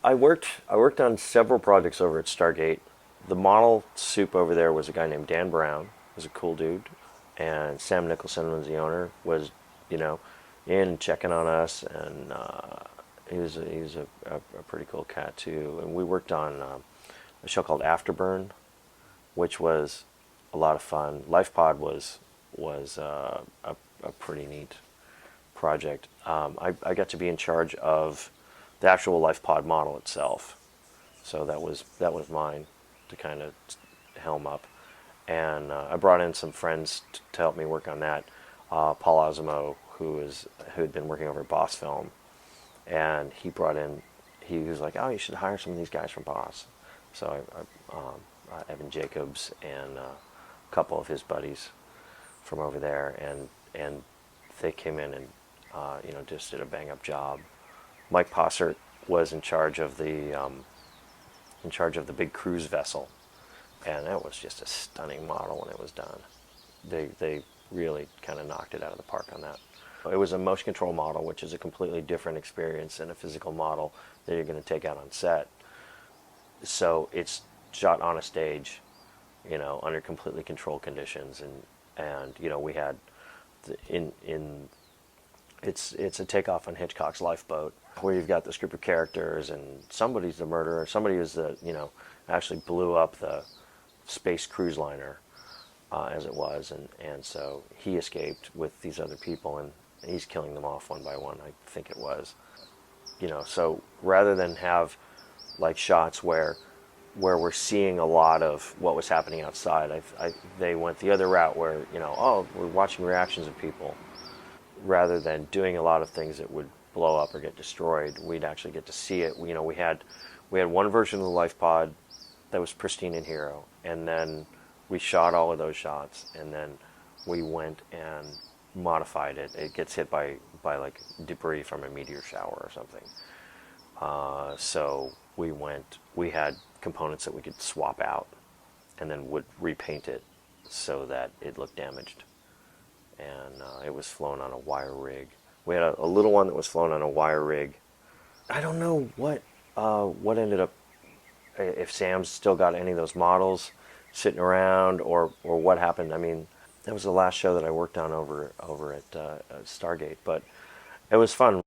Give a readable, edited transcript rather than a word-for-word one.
I worked on several projects over at Stargate. The model soup over there was a guy named Dan Brown. He was a cool dude, and Sam Nicholson was the owner. Was you know in checking on us, and he was a pretty cool cat too. And we worked on a show called Afterburn, which was a lot of fun. LifePod was a pretty neat project. I got to be in charge of the actual LifePod model itself, so that was mine to kind of helm up. And I brought in some friends to help me work on that. Paul Osimo, who had been working over at Boss Film, and he brought in. He was like, "Oh, you should hire some of these guys from Boss." So Evan Jacobs and a couple of his buddies from over there, and they came in and just did a bang up job. Mike Possert was in charge of the big cruise vessel, and that was just a stunning model when it was done. They really kind of knocked it out of the park on that. It was a motion control model, which is a completely different experience than a physical model that you're going to take out on set. So it's shot on a stage, under completely controlled conditions, and we had it's a takeoff on Hitchcock's Lifeboat, where you've got this group of characters, and somebody's the murderer, somebody is actually blew up the space cruise liner, as it was, and so he escaped with these other people, and he's killing them off one by one, I think it was. So rather than have like shots where we're seeing a lot of what was happening outside, they went the other route where, we're watching reactions of people. Rather than doing a lot of things that would blow up or get destroyed, we'd actually get to see it. We had one version of the LifePod that was pristine and hero, and then we shot all of those shots, and then we went and modified it. It gets hit by like debris from a meteor shower or something. So we had components that we could swap out, and then would repaint it so that it looked damaged. And it was flown on a wire rig. We had a little one that was flown on a wire rig. I don't know what ended up, if Sam's still got any of those models sitting around, or what happened. I mean, that was the last show that I worked on over at Stargate, but it was fun.